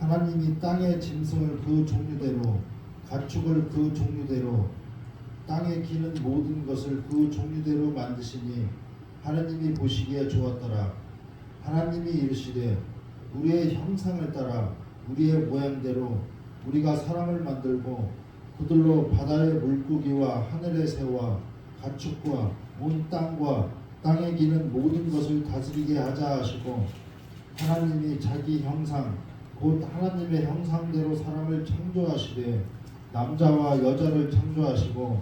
하나님이 땅의 짐승을 그 종류대로 가축을 그 종류대로 땅에 기는 모든 것을 그 종류대로 만드시니 하나님이 보시기에 좋았더라. 하나님이 이르시되 우리의 형상을 따라 우리의 모양대로 우리가 사람을 만들고 그들로 바다의 물고기와 하늘의 새와 가축과 온 땅과 땅에 기는 모든 것을 다스리게 하자 하시고 하나님이 자기 형상 곧 하나님의 형상대로 사람을 창조하시되 남자와 여자를 창조하시고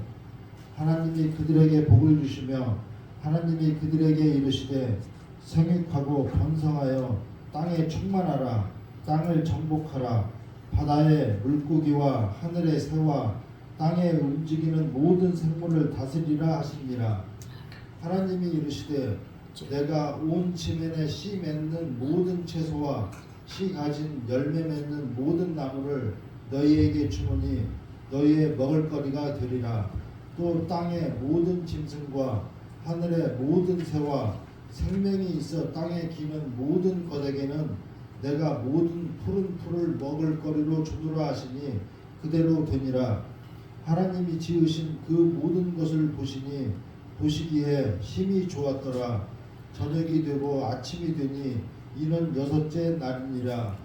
하나님이 그들에게 복을 주시며 하나님이 그들에게 이르시되 생육하고 번성하여 땅에 충만하라. 땅을 정복하라. 바다의 물고기와 하늘의 새와 땅에 움직이는 모든 생물을 다스리라 하시니라. 하나님이 이르시되 내가 온 지면에 씨 맺는 모든 채소와 씨 가진 열매 맺는 모든 나무를 너희에게 주노니 너희의 먹을거리가 되리라. 또 땅의 모든 짐승과 하늘의 모든 새와 생명이 있어 땅에 기는 모든 것에게는 내가 모든 푸른 풀을 먹을거리로 주노라 하시니 그대로 되니라. 하나님이 지으신 그 모든 것을 보시니 보시기에 힘이 좋았더라. 저녁이 되고 아침이 되니 이는 여섯째 날이니라.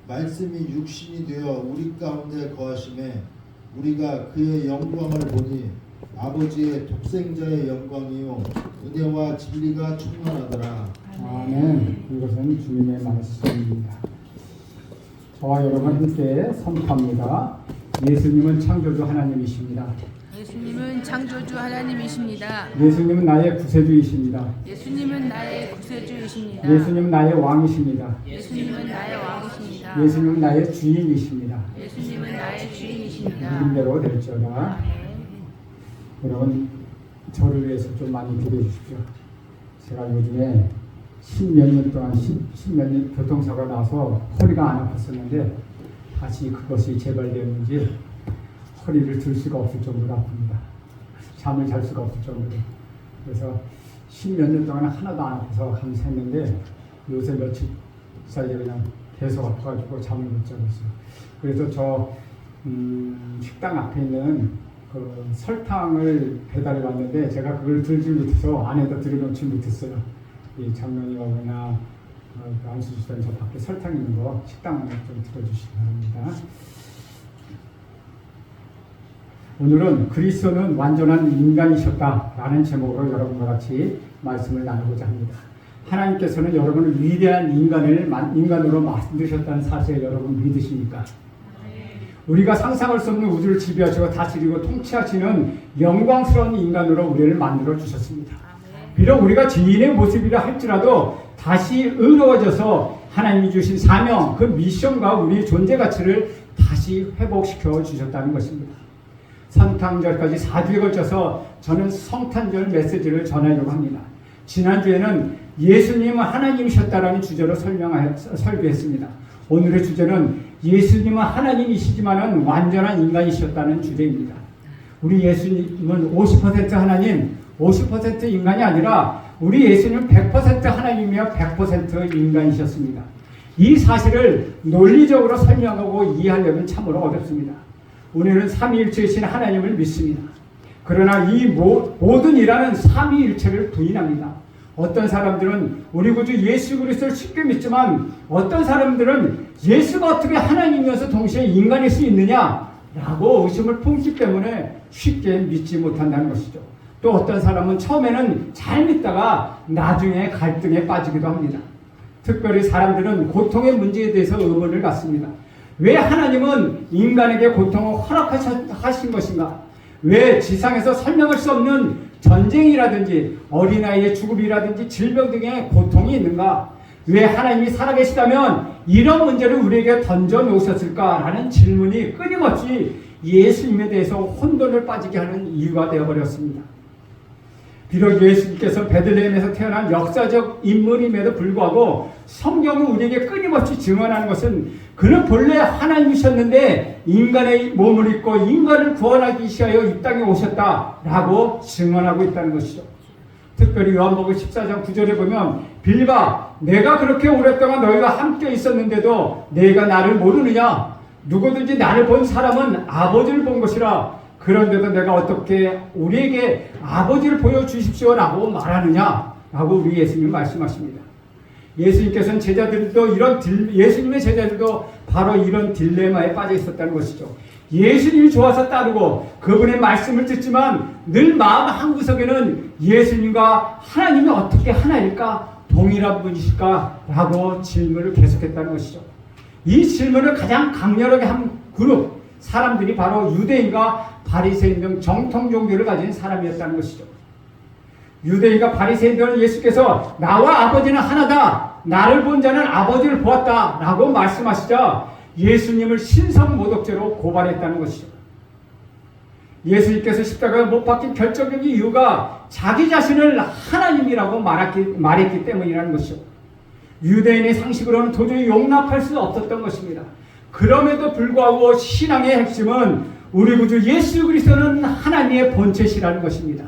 말씀이 육신이 되어 우리 가운데 거하심에 우리가 그의 영광을 보니 아버지의 독생자의 영광이요 은혜와 진리가 충만하더라. 아멘. 이것은 주님의 말씀입니다. 저와 여러분 함께 선포합니다. 예수님은 창조주 하나님이십니다. 예수님은 창조주 하나님이십니다. 예수님은 나의 구세주이십니다. 예수님은 나의 구세주이십니다. 예수님은 나의 왕이십니다. 예수님은 나의 왕이십니다. 예수님은 나의 주인이십니다. 예수님은 나의 주인이십니다. 믿음대로 될지어다. 아멘. 여러분 저를 위해서 좀 많이 기도해 주십시오. 제가 요즘에 십몇 년 동안 십몇 년 교통사고가 나서 허리가 안 아팠었는데 다시 그것이 재발되었는지 허리를 들 수가 없을 정도로 아픕니다. 잠을 잘 수가 없을 정도로. 그래서 십몇 년 동안 하나도 안 아파서 하면서 했는데 요새 며칠 사이에 그냥 계속 아파가지고 잠을 못 자고 있어요. 그래서 저 식당 앞에 있는 그 설탕을 배달해 왔는데 제가 그걸 들지 못해서 안에다 들여놓지 못했어요. 이 장면이 오거나 안수주사님 저 밖에 설탕 있는 거 식당 안에 좀 들어주시기 바랍니다. 오늘은 그리스도는 완전한 인간이셨다라는 제목으로 여러분과 같이 말씀을 나누고자 합니다. 하나님께서는 여러분을 위대한 인간으로 만드셨다는 사실을 여러분 믿으십니까? 우리가 상상할 수 없는 우주를 지배하시고 다스리고 통치하시는 영광스러운 인간으로 우리를 만들어 주셨습니다. 비록 우리가 죄인의 모습이라 할지라도 다시 의로워져서 하나님이 주신 사명, 그 미션과 우리의 존재 가치를 다시 회복시켜 주셨다는 것입니다. 성탄절까지 4주에 걸쳐서 저는 성탄절 메시지를 전하려고 합니다. 지난주에는 예수님은 하나님이셨다라는 주제로 설교했습니다. 오늘의 주제는 예수님은 하나님이시지만 완전한 인간이셨다는 주제입니다. 우리 예수님은 50% 하나님, 50% 인간이 아니라 우리 예수님은 100% 하나님이며 100% 인간이셨습니다. 이 사실을 논리적으로 설명하고 이해하려면 참으로 어렵습니다. 우리는 삼위일체이신 하나님을 믿습니다. 그러나 이 모든 일하는 삼위일체를 부인합니다. 어떤 사람들은 우리 구주 예수 그리스도를 쉽게 믿지만 어떤 사람들은 예수가 어떻게 하나님이어서 동시에 인간일 수 있느냐라고 의심을 품기 때문에 쉽게 믿지 못한다는 것이죠. 또 어떤 사람은 처음에는 잘 믿다가 나중에 갈등에 빠지기도 합니다. 특별히 사람들은 고통의 문제에 대해서 의문을 갖습니다. 왜 하나님은 인간에게 고통을 허락하신 것인가? 왜 지상에서 설명할 수 없는 전쟁이라든지 어린아이의 죽음이라든지 질병 등의 고통이 있는가? 왜 하나님이 살아계시다면 이런 문제를 우리에게 던져놓으셨을까라는 질문이 끊임없이 예수님에 대해서 혼돈을 빠지게 하는 이유가 되어버렸습니다. 비록 예수님께서 베들레헴에서 태어난 역사적 인물임에도 불구하고 성경은 우리에게 끊임없이 증언하는 것은 그는 본래 하나님이셨는데 인간의 몸을 입고 인간을 구원하기 위하여 이 땅에 오셨다라고 증언하고 있다는 것이죠. 특별히 요한복음 14장 9절에 보면 빌바 내가 그렇게 오랫동안 너희가 함께 있었는데도 내가 나를 모르느냐? 누구든지 나를 본 사람은 아버지를 본 것이라. 그런데도 내가 어떻게 우리에게 아버지를 보여주십시오라고 말하느냐? 라고 우리 예수님 말씀하십니다. 예수님께서는 예수님의 제자들도 바로 이런 딜레마에 빠져 있었다는 것이죠. 예수님이 좋아서 따르고 그분의 말씀을 듣지만 늘 마음 한구석에는 예수님과 하나님이 어떻게 하나일까? 동일한 분이실까? 라고 질문을 계속했다는 것이죠. 이 질문을 가장 강렬하게 한 그룹 사람들이 바로 유대인과 바리새인 등 정통 종교를 가진 사람이었다는 것이죠. 유대인과 바리새인들은 예수께서 나와 아버지는 하나다. 나를 본 자는 아버지를 보았다. 라고 말씀하시자 예수님을 신성모독죄로 고발했다는 것이죠. 예수님께서 십자가에 못 박힌 결정적인 이유가 자기 자신을 하나님이라고 말했기 때문이라는 것이죠. 유대인의 상식으로는 도저히 용납할 수 없었던 것입니다. 그럼에도 불구하고 신앙의 핵심은 우리 구주 예수 그리스도는 하나님의 본체시라는 것입니다.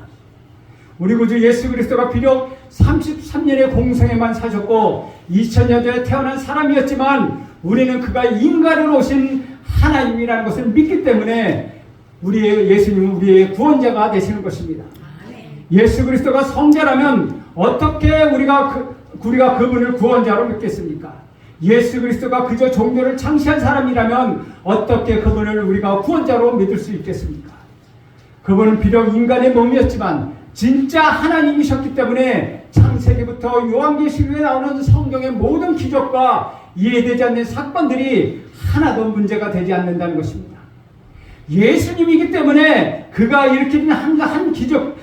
우리 구주 예수 그리스도가 비록 33년의 공생에만 사셨고 2000년 전에 태어난 사람이었지만 우리는 그가 인간으로 오신 하나님이라는 것을 믿기 때문에 예수님은 우리의 구원자가 되시는 것입니다. 예수 그리스도가 성자라면 어떻게 우리가 그분을 구원자로 믿겠습니까? 예수 그리스도가 그저 종교를 창시한 사람이라면 어떻게 그분을 우리가 구원자로 믿을 수 있겠습니까? 그분은 비록 인간의 몸이었지만 진짜 하나님이셨기 때문에 창세기부터 요한계시록에 나오는 성경의 모든 기적과 이해되지 않는 사건들이 하나도 문제가 되지 않는다는 것입니다. 예수님이기 때문에 그가 일으킨 한 기적,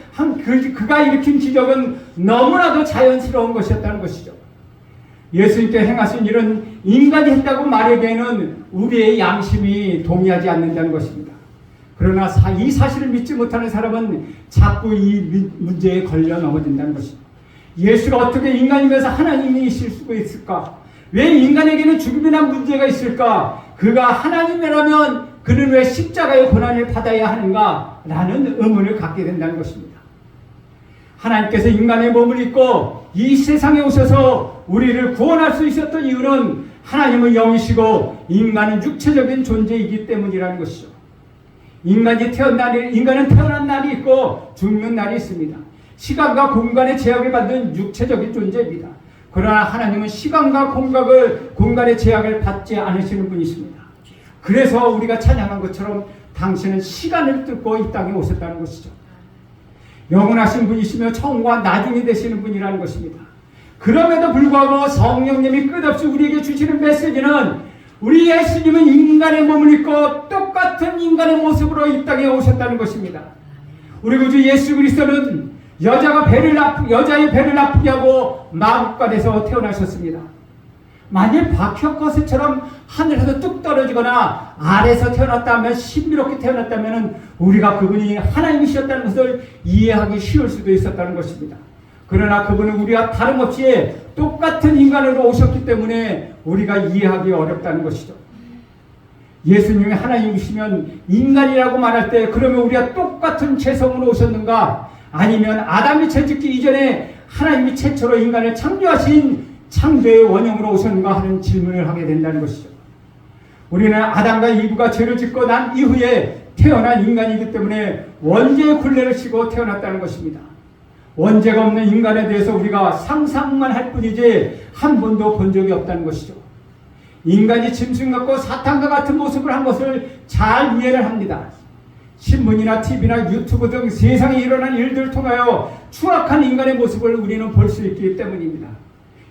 그가 일으킨 기적은 너무나도 자연스러운 것이었다는 것이죠. 예수님께 행하신 일은 인간이 했다고 말하기에는 우리의 양심이 동의하지 않는다는 것입니다. 그러나 이 사실을 믿지 못하는 사람은 자꾸 이 문제에 걸려 넘어진다는 것입니다. 예수가 어떻게 인간이면서 하나님이실 수가 있을까? 왜 인간에게는 죽음이나 문제가 있을까? 그가 하나님이라면 그는 왜 십자가의 고난을 받아야 하는가? 라는 의문을 갖게 된다는 것입니다. 하나님께서 인간의 몸을 입고 이 세상에 오셔서 우리를 구원할 수 있었던 이유는 하나님은 영이시고 인간은 육체적인 존재이기 때문이라는 것이죠. 인간은 태어난 날이 있고 죽는 날이 있습니다. 시간과 공간의 제약을 받는 육체적인 존재입니다. 그러나 하나님은 시간과 공간의 제약을 받지 않으시는 분이십니다. 그래서 우리가 찬양한 것처럼 당신은 시간을 뚫고 이 땅에 오셨다는 것이죠. 영원하신 분이시며 처음과 나중에 되시는 분이라는 것입니다. 그럼에도 불구하고 성령님이 끝없이 우리에게 주시는 메시지는 우리 예수님은 인간의 몸을 입고 똑같은 인간의 모습으로 이 땅에 오셨다는 것입니다. 우리 구주 예수 그리스도는 여자의 배를 아프게 하고 마구간에서 태어나셨습니다. 만일 박혁거스처럼 하늘에서 뚝 떨어지거나 아래에서 태어났다면 신비롭게 태어났다면 우리가 그분이 하나님이셨다는 것을 이해하기 쉬울 수도 있었다는 것입니다. 그러나 그분은 우리와 다름없이 똑같은 인간으로 오셨기 때문에 우리가 이해하기 어렵다는 것이죠. 예수님이 하나님이시면 인간이라고 말할 때 그러면 우리가 똑같은 체성으로 오셨는가? 아니면 아담이 죄짓기 이전에 하나님이 최초로 인간을 창조하신 창조의 원형으로 오셨는가 하는 질문을 하게 된다는 것이죠. 우리는 아담과 이브가 죄를 짓고 난 이후에 태어난 인간이기 때문에 원죄의 굴레를 치고 태어났다는 것입니다. 원죄가 없는 인간에 대해서 우리가 상상만 할 뿐이지 한 번도 본 적이 없다는 것이죠. 인간이 짐승 같고 사탄과 같은 모습을 한 것을 잘 이해를 합니다. 신문이나 TV나 유튜브 등 세상에 일어난 일들을 통하여 추악한 인간의 모습을 우리는 볼 수 있기 때문입니다.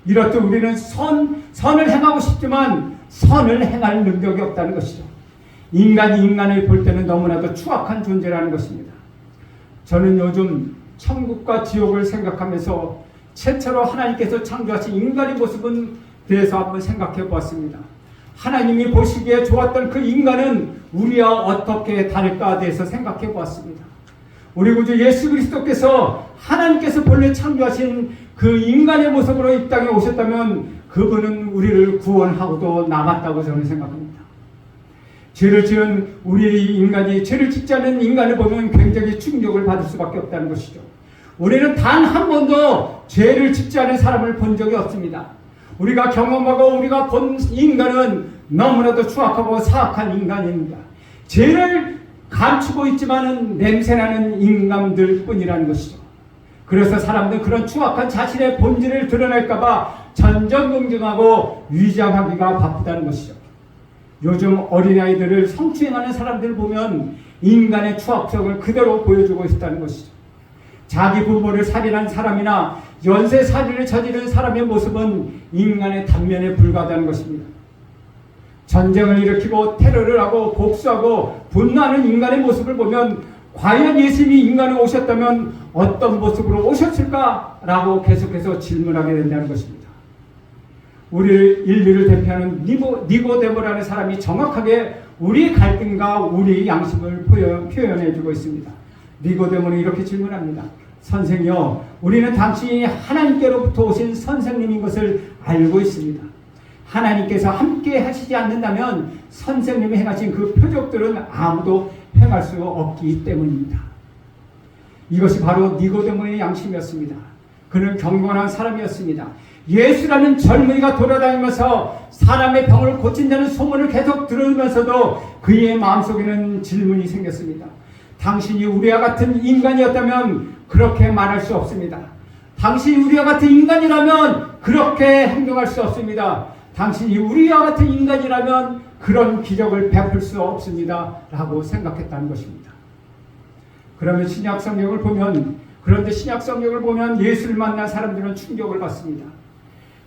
이렇듯 우리는 선을 행하고 싶지만 선을 행할 능력이 없다는 것이죠. 인간이 인간을 볼 때는 너무나도 추악한 존재라는 것입니다. 저는 요즘 천국과 지옥을 생각하면서 최초로 하나님께서 창조하신 인간의 모습은 대해서 한번 생각해 보았습니다. 하나님이 보시기에 좋았던 그 인간은 우리와 어떻게 다를까에 대해서 생각해 보았습니다. 우리 구주 예수 그리스도께서 하나님께서 본래 창조하신 그 인간의 모습으로 이 땅에 오셨다면 그분은 우리를 구원하고도 남았다고 저는 생각합니다. 죄를 지은 우리 인간이 죄를 짓지 않은 인간을 보면 굉장히 충격을 받을 수밖에 없다는 것이죠. 우리는 단 한 번도 죄를 짓지 않은 사람을 본 적이 없습니다. 우리가 경험하고 우리가 본 인간은 너무나도 추악하고 사악한 인간입니다. 죄를 감추고 있지만은 냄새나는 인간들 뿐이라는 것이죠. 그래서 사람들은 그런 추악한 자신의 본질을 드러낼까봐 전전긍긍하고 위장하기가 바쁘다는 것이죠. 요즘 어린아이들을 성추행하는 사람들을 보면 인간의 추악성을 그대로 보여주고 있다는 것이죠. 자기 부모를 살인한 사람이나 연쇄살인을 저지른 사람의 모습은 인간의 단면에 불과하다는 것입니다. 전쟁을 일으키고 테러를 하고 복수하고 분노하는 인간의 모습을 보면 과연 예수님이 인간에 오셨다면 어떤 모습으로 오셨을까라고 계속해서 질문하게 된다는 것입니다. 우리 인류를 대표하는 니고데모라는 사람이 정확하게 우리 갈등과 우리 양심을 표현해주고 있습니다. 니고데모는 이렇게 질문합니다. 선생이여, 우리는 당신이 하나님께로부터 오신 선생님인 것을 알고 있습니다. 하나님께서 함께 하시지 않는다면 선생님이 행하신 그 표적들은 아무도 행할 수 없기 때문입니다. 이것이 바로 니고데모의 양심이었습니다. 그는 경건한 사람이었습니다. 예수라는 젊은이가 돌아다니면서 사람의 병을 고친다는 소문을 계속 들으면서도 그의 마음속에는 질문이 생겼습니다. 당신이 우리와 같은 인간이었다면 그렇게 말할 수 없습니다. 당신이 우리와 같은 인간이라면 그렇게 행동할 수 없습니다. 당신이 우리와 같은 인간이라면 그런 기적을 베풀 수 없습니다. 라고 생각했다는 것입니다. 그러면 그런데 신약 성경을 보면 예수를 만난 사람들은 충격을 받습니다.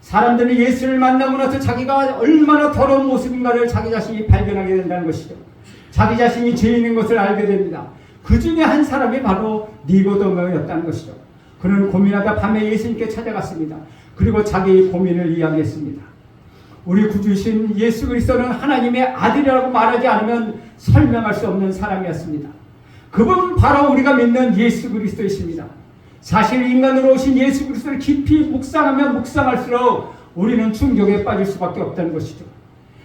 사람들은 예수를 만나고 나서 자기가 얼마나 더러운 모습인가를 자기 자신이 발견하게 된다는 것이죠. 자기 자신이 죄인인 것을 알게 됩니다. 그 중에 한 사람이 바로 니고데모였다는 것이죠. 그는 고민하다 밤에 예수님께 찾아갔습니다. 그리고 자기의 고민을 이야기했습니다. 우리 구주이신 예수 그리스도는 하나님의 아들이라고 말하지 않으면 설명할 수 없는 사람이었습니다. 그분 바로 우리가 믿는 예수 그리스도이십니다. 사실 인간으로 오신 예수 그리스도를 깊이 묵상하면 묵상할수록 우리는 충격에 빠질 수밖에 없다는 것이죠.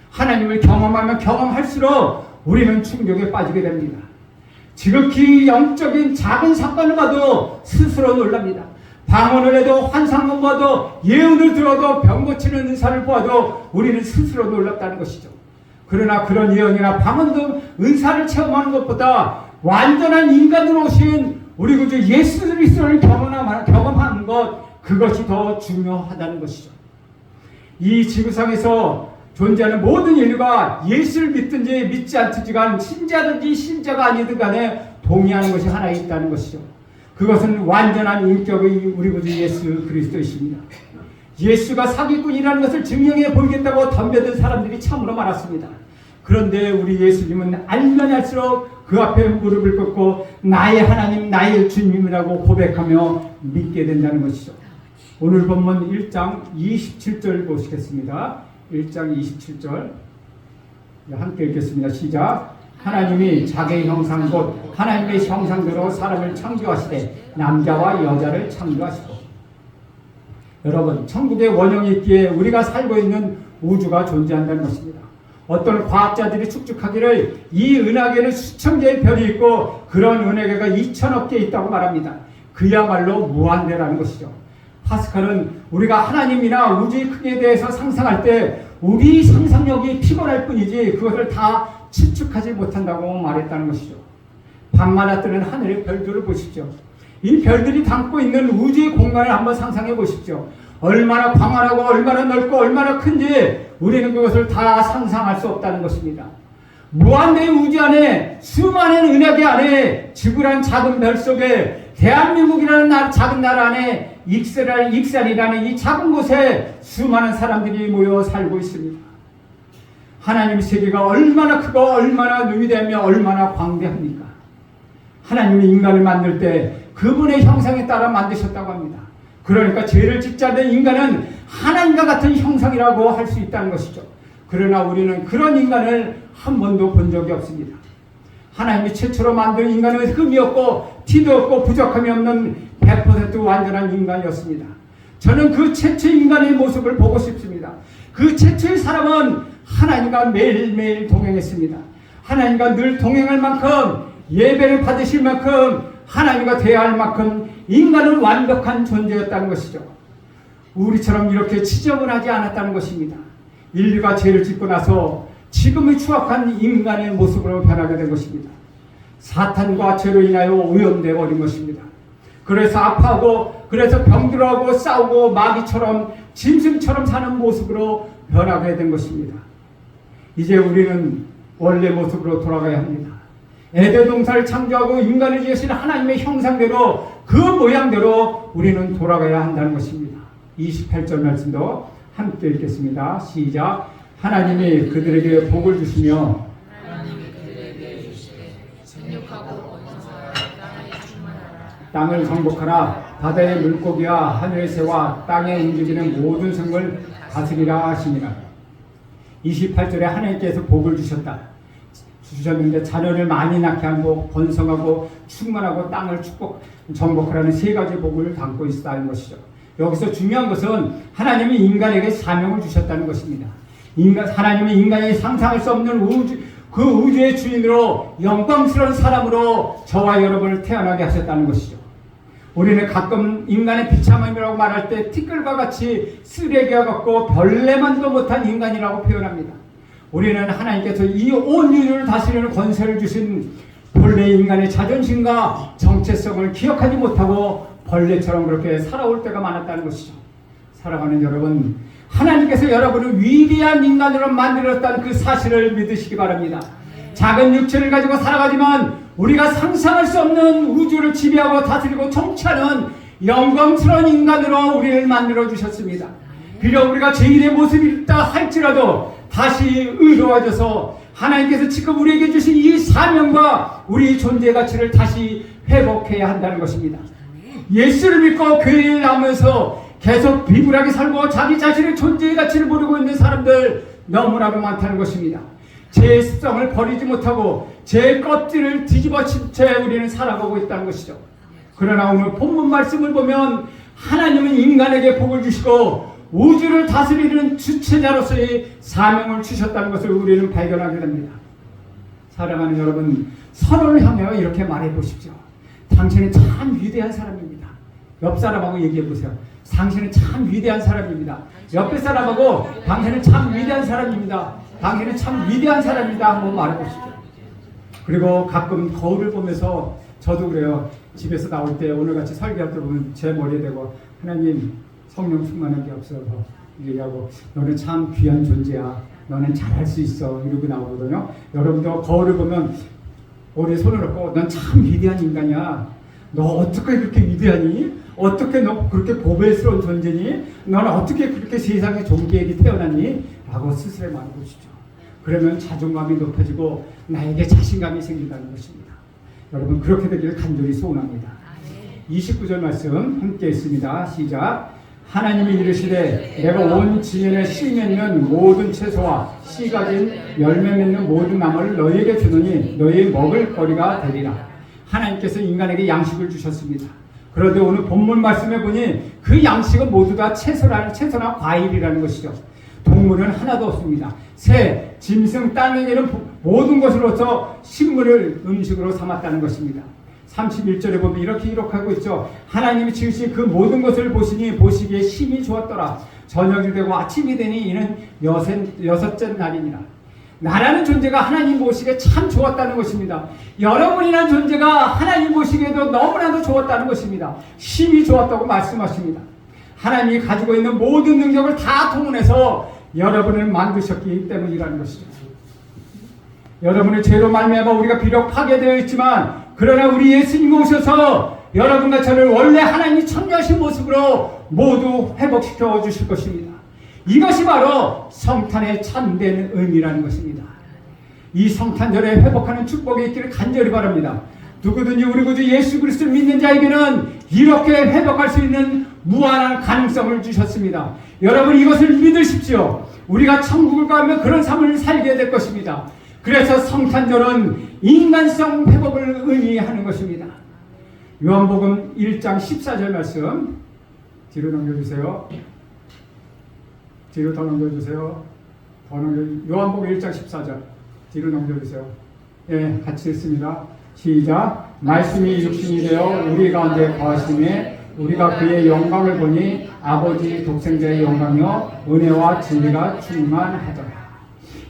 하나님을 경험하면 경험할수록 우리는 충격에 빠지게 됩니다. 지극히 영적인 작은 사건을 봐도 스스로 놀랍니다. 방언을 해도 환상을 봐도 예언을 들어도 병 고치는 은사를 보아도 우리는 스스로 놀랍다는 것이죠. 그러나 그런 예언이나 방언 등 은사를 체험하는 것보다 완전한 인간으로 오신 우리 구주 예수 그리스도를 경험하는 것, 그것이 더 중요하다는 것이죠. 이 지구상에서 존재하는 모든 인류가 예수를 믿든지 믿지 않든지간 신자든지 신자가 아니든 간에 동의하는 것이 하나 있다는 것이죠. 그것은 완전한 인격의 우리 구주 예수 그리스도이십니다. 예수가 사기꾼이라는 것을 증명해 보이겠다고 덤벼든 사람들이 참으로 많았습니다. 그런데 우리 예수님은 알면 알수록 그 앞에 무릎을 꿇고 나의 하나님, 나의 주님이라고 고백하며 믿게 된다는 것이죠. 오늘 본문 1장 27절 보시겠습니다. 1장 27절 함께 읽겠습니다. 시작. 하나님이 자기의 형상 곧 하나님의 형상대로 사람을 창조하시되 남자와 여자를 창조하시고. 여러분, 천국의 원형이 있기에 우리가 살고 있는 우주가 존재한다는 것입니다. 어떤 과학자들이 축적하기를 이 은하계는 수천 개의 별이 있고 그런 은하계가 2천억 개 있다고 말합니다. 그야말로 무한대라는 것이죠. 파스칼은 우리가 하나님이나 우주의 크기에 대해서 상상할 때 우리 상상력이 피곤할 뿐이지 그것을 다 추측하지 못한다고 말했다는 것이죠. 밤마다 뜨는 하늘의 별들을 보십시오. 이 별들이 담고 있는 우주의 공간을 한번 상상해 보십시오. 얼마나 광활하고 얼마나 넓고 얼마나 큰지 우리는 그것을 다 상상할 수 없다는 것입니다. 무한대의 우주 안에 수많은 은하계 안에 지구라는 작은 별 속에 대한민국이라는 작은 나라 안에 익산이라는 이 작은 곳에 수많은 사람들이 모여 살고 있습니다. 하나님의 세계가 얼마나 크고 얼마나 위대하며 얼마나 광대합니까? 하나님이 인간을 만들 때 그분의 형상에 따라 만드셨다고 합니다. 그러니까 죄를 짓지 않는 인간은 하나님과 같은 형상이라고 할 수 있다는 것이죠. 그러나 우리는 그런 인간을 한 번도 본 적이 없습니다. 하나님이 최초로 만든 인간은 흠이 없고 티도 없고 부족함이 없는 100% 완전한 인간이었습니다. 저는 그 최초의 인간의 모습을 보고 싶습니다. 그 최초의 사람은 하나님과 매일매일 동행했습니다. 하나님과 늘 동행할 만큼 예배를 받으실 만큼 하나님과 대화할 만큼 인간은 완벽한 존재였다는 것이죠. 우리처럼 이렇게 지저분하지 않았다는 것입니다. 인류가 죄를 짓고 나서 지금의 추악한 인간의 모습으로 변하게 된 것입니다. 사탄과 죄로 인하여 오염되어 버린 것입니다. 그래서 아파하고, 그래서 병들어하고 싸우고 마귀처럼 짐승처럼 사는 모습으로 변하게 된 것입니다. 이제 우리는 원래 모습으로 돌아가야 합니다. 에덴 동산을 창조하고 인간을 지으신 하나님의 형상대로, 그 모양대로 우리는 돌아가야 한다는 것입니다. 28절 말씀도 함께 읽겠습니다. 시작. 하나님이 그들에게 복을 주시며 땅을 정복하라. 바다의 물고기와 하늘의 새와 땅에 움직이는 모든 생물 다스리라 하시니라. 28절에 하나님께서 복을 주셨는데 자녀를 많이 낳게 하고 번성하고 충만하고 땅을 정복하라는 세 가지 복을 담고 있다는 것이죠. 여기서 중요한 것은 하나님이 인간에게 사명을 주셨다는 것입니다. 하나님은 인간이 상상할 수 없는 그 우주의 주인으로 영광스러운 사람으로 저와 여러분을 태어나게 하셨다는 것이죠. 우리는 가끔 인간의 비참함이라고 말할 때 티끌과 같이 쓰레기와 같고 별내만도 못한 인간이라고 표현합니다. 우리는 하나님께서 이 온 인류를 다스리는 권세를 주신 본래 인간의 자존심과 정체성을 기억하지 못하고 벌레처럼 그렇게 살아올 때가 많았다는 것이죠. 사랑하는 여러분, 하나님께서 여러분을 위대한 인간으로 만들었다는 그 사실을 믿으시기 바랍니다. 작은 육체를 가지고 살아가지만 우리가 상상할 수 없는 우주를 지배하고 다스리고 통치하는 영광스러운 인간으로 우리를 만들어 주셨습니다. 비록 우리가 죄인의 모습이 있다 할지라도 다시 의로워져서 하나님께서 지금 우리에게 주신 이 사명과 우리 존재 가치를 다시 회복해야 한다는 것입니다. 예수를 믿고 교회에 나오면서 계속 비굴하게 살고 자기 자신의 존재의 가치를 모르고 있는 사람들 너무나도 많다는 것입니다. 제 습성을 버리지 못하고 제 껍질을 뒤집어친 채 우리는 살아가고 있다는 것이죠. 그러나 오늘 본문 말씀을 보면 하나님은 인간에게 복을 주시고 우주를 다스리는 주체자로서의 사명을 주셨다는 것을 우리는 발견하게 됩니다. 사랑하는 여러분, 서로를 향하여 이렇게 말해 보십시오. 당신은 참 위대한 사람입니다. 옆 사람하고 얘기해 보세요. 당신은 참 위대한 사람입니다. 옆에 사람하고 당신은 참 위대한 사람입니다. 당신은 참 위대한 사람입니다. 한번 말해 보십시오. 그리고 가끔 거울을 보면서 저도 그래요. 집에서 나올 때 오늘같이 설교할 때 보면 제 머리에 대고 하나님 성령 충만한 게 없어서 얘기하고 너는 참 귀한 존재야. 너는 잘할 수 있어. 이러고 나오거든요. 여러분도 거울을 보면 머리에 손을 얹고 넌 참 위대한 인간이야. 너 어떻게 그렇게 위대하니? 어떻게 너 그렇게 보배스러운 존재니? 너는 어떻게 그렇게 세상에 존귀하게 태어났니? 라고 스스로 말해보시죠. 그러면 자존감이 높아지고 나에게 자신감이 생긴다는 것입니다. 여러분 그렇게 되기를 간절히 소원합니다. 29절 말씀 함께 있습니다. 시작. 하나님이 이르시되 내가 온 지면에 씨 맺는 모든 채소와 씨 가진 열매 맺는 모든 나무를 너희에게 주노니 너희 먹을 거리가 되리라. 하나님께서 인간에게 양식을 주셨습니다. 그런데 오늘 본문 말씀에 보니 그 양식은 모두 다 채소나 과일이라는 것이죠. 동물은 하나도 없습니다. 새, 짐승, 땅에게는 모든 것으로서 식물을 음식으로 삼았다는 것입니다. 31절에 보면 이렇게 기록하고 있죠. 하나님이 지으신 그 모든 것을 보시니 보시기에 심히 좋았더라. 저녁이 되고 아침이 되니 이는 여섯째 날이니라. 나라는 존재가 하나님 보시기에 참 좋았다는 것입니다. 여러분이라는 존재가 하나님 보시기에도 너무나도 좋았다는 것입니다. 심히 좋았다고 말씀하십니다. 하나님이 가지고 있는 모든 능력을 다 동원해서 여러분을 만드셨기 때문이라는 것이죠. 여러분의 죄로 말미암아 우리가 비록 파괴되어 있지만 그러나 우리 예수님이 오셔서 여러분과 저를 원래 하나님이 창조하신 모습으로 모두 회복시켜 주실 것입니다. 이것이 바로 성탄의 참된 의미라는 것입니다. 이 성탄절에 회복하는 축복이 있기를 간절히 바랍니다. 누구든지 우리 구주 예수 그리스도를 믿는 자에게는 이렇게 회복할 수 있는 무한한 가능성을 주셨습니다. 여러분 이것을 믿으십시오. 우리가 천국을 가면 그런 삶을 살게 될 것입니다. 그래서 성탄절은 인간성 회복을 의미하는 것입니다. 요한복음 1장 14절 말씀 뒤로 넘겨주세요. 뒤로 더 넘겨주세요. 요한복음 1장 14절 뒤로 넘겨주세요. 예, 같이 읽습니다. 시작. 말씀이 육신이 되어 우리 가운데 거하심에 우리가 그의 영광을 보니 아버지 독생자의 영광이요 은혜와 진리가 충만하더라.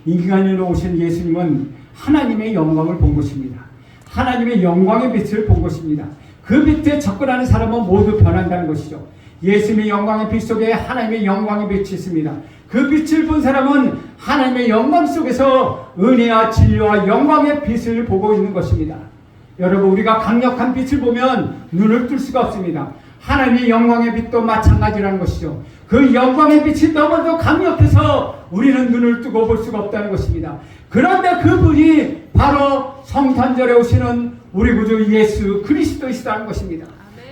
인간으로 오신 예수님은 하나님의 영광을 본 것입니다. 하나님의 영광의 빛을 본 것입니다. 그 빛에 접근하는 사람은 모두 변한다는 것이죠. 예수님의 영광의 빛 속에 하나님의 영광의 빛이 있습니다. 그 빛을 본 사람은 하나님의 영광 속에서 은혜와 진리와 영광의 빛을 보고 있는 것입니다. 여러분, 우리가 강력한 빛을 보면 눈을 뜰 수가 없습니다. 하나님의 영광의 빛도 마찬가지라는 것이죠. 그 영광의 빛이 너무도 강력해서 우리는 눈을 뜨고 볼 수가 없다는 것입니다. 그런데 그분이 바로 성탄절에 오시는 우리 구주 예수 그리스도이시다는 것입니다.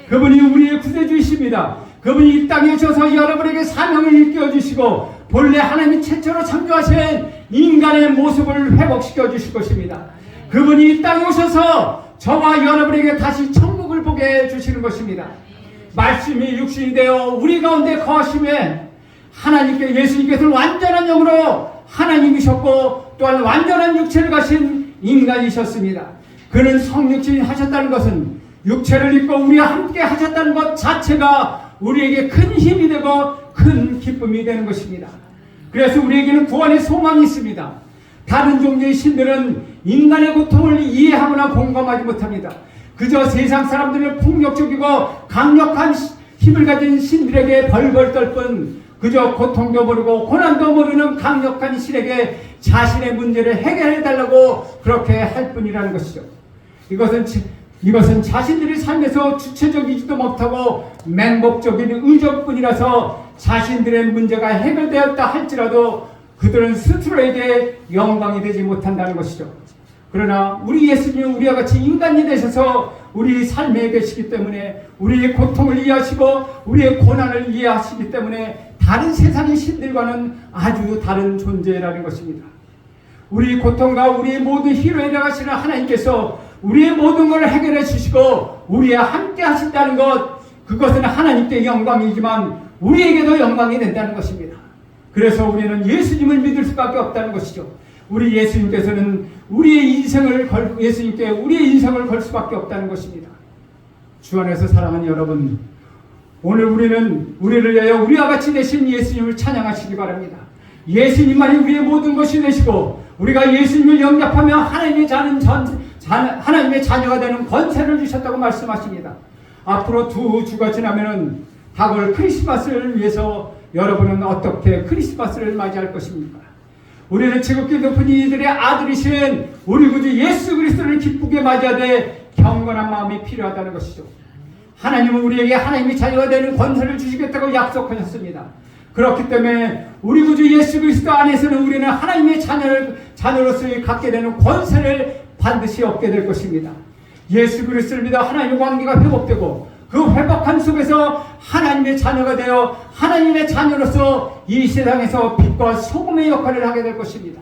그분이 우리의 구세주이십니다. 그분이 이 땅에 오셔서 여러분에게 사명을 일깨워주시고 본래 하나님이 최초로 창조하신 인간의 모습을 회복시켜 주실 것입니다. 그분이 이 땅에 오셔서 저와 여러분에게 다시 천국을 보게 해주시는 것입니다. 말씀이 육신이 되어 우리 가운데 거하심에 하나님께 예수님께서는 완전한 영으로 하나님이셨고 또한 완전한 육체를 가신 인간이셨습니다. 그는 성육신 하셨다는 것은 육체를 입고 우리와 함께 하셨다는 것 자체가 우리에게 큰 힘이 되고 큰 기쁨이 되는 것입니다. 그래서 우리에게는 구원의 소망이 있습니다. 다른 종교의 신들은 인간의 고통을 이해하거나 공감하지 못합니다. 그저 세상 사람들을 폭력적이고 강력한 힘을 가진 신들에게 벌벌 떨 뿐 그저 고통도 모르고 고난도 모르는 강력한 신에게 자신의 문제를 해결해달라고 그렇게 할 뿐이라는 것이죠. 이것은 자신들의 삶에서 주체적이지도 못하고 맹목적인 의적뿐이라서 자신들의 문제가 해결되었다 할지라도 그들은 스스로에게 영광이 되지 못한다는 것이죠. 그러나 우리 예수님은 우리와 같이 인간이 되셔서 우리 삶에 계시기 때문에 우리의 고통을 이해하시고 우리의 고난을 이해하시기 때문에 다른 세상의 신들과는 아주 다른 존재라는 것입니다. 우리 고통과 우리의 모든 희로에 나가시는 하나님께서 우리의 모든 것을 해결해 주시고 우리와 함께 하신다는 것, 그것은 하나님께 영광이지만 우리에게도 영광이 된다는 것입니다. 그래서 우리는 예수님을 믿을 수밖에 없다는 것이죠. 우리 예수님께서는 예수님께 우리의 인생을 걸 수밖에 없다는 것입니다. 주 안에서 사랑하는 여러분, 오늘 우리는 우리를 위하여 우리와 같이 되신 예수님을 찬양하시기 바랍니다. 예수님만이 우리의 모든 것이 되시고 우리가 예수님을 영접하며 하나님의 자녀가 되는 권세를 주셨다고 말씀하십니다. 앞으로 2주가 지나면은 다가올 크리스마스를 위해서 여러분은 어떻게 크리스마스를 맞이할 것입니까? 우리는 지극히 높은 이들의 아들이신 우리 구주 예수 그리스도를 기쁘게 맞이하되 경건한 마음이 필요하다는 것이죠. 하나님은 우리에게 하나님의 자녀가 되는 권세를 주시겠다고 약속하셨습니다. 그렇기 때문에 우리 구주 예수 그리스도 안에서는 우리는 하나님의 자녀로서 갖게 되는 권세를 반드시 얻게 될 것입니다. 예수 그리스도를 믿어 하나님의 관계가 회복되고 그 회복함 속에서 하나님의 자녀가 되어 하나님의 자녀로서 이 세상에서 빛과 소금의 역할을 하게 될 것입니다.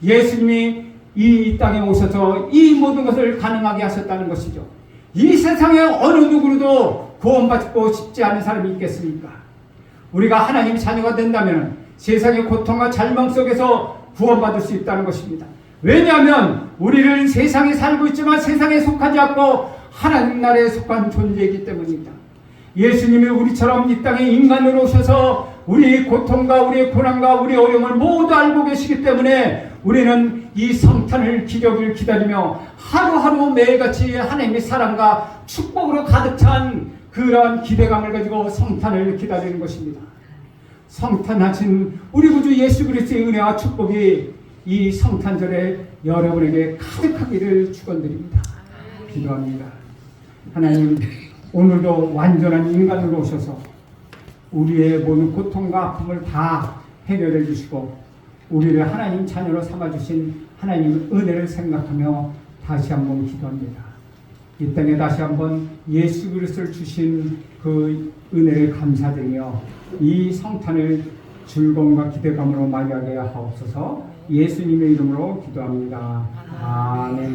예수님이 이 땅에 오셔서 이 모든 것을 가능하게 하셨다는 것이죠. 이 세상에 어느 누구로도 구원받고 싶지 않은 사람이 있겠습니까? 우리가 하나님의 자녀가 된다면 세상의 고통과 절망 속에서 구원받을 수 있다는 것입니다. 왜냐하면 우리는 세상에 살고 있지만 세상에 속하지 않고 하나님 나라에 속한 존재이기 때문입니다. 예수님이 우리처럼 이 땅에 인간으로 오셔서 우리의 고통과 우리의 고난과 우리의 어려움을 모두 알고 계시기 때문에 우리는 이 성탄을 기적을 기다리며 하루하루 매일같이 하나님의 사랑과 축복으로 가득 찬 그러한 기대감을 가지고 성탄을 기다리는 것입니다. 성탄하신 우리 구주 예수 그리스도의 은혜와 축복이 이 성탄절에 여러분에게 가득하기를 축원드립니다. 기도합니다. 하나님, 오늘도 완전한 인간으로 오셔서 우리의 모든 고통과 아픔을 다 해결해 주시고 우리를 하나님 자녀로 삼아주신 하나님의 은혜를 생각하며 다시 한번 기도합니다. 이 땅에 다시 한번 예수 그리스도를 주신 그 은혜를 감사드리며 이 성탄을 즐거움과 기대감으로 맞이하게 하옵소서. 예수님의 이름으로 기도합니다. 아멘.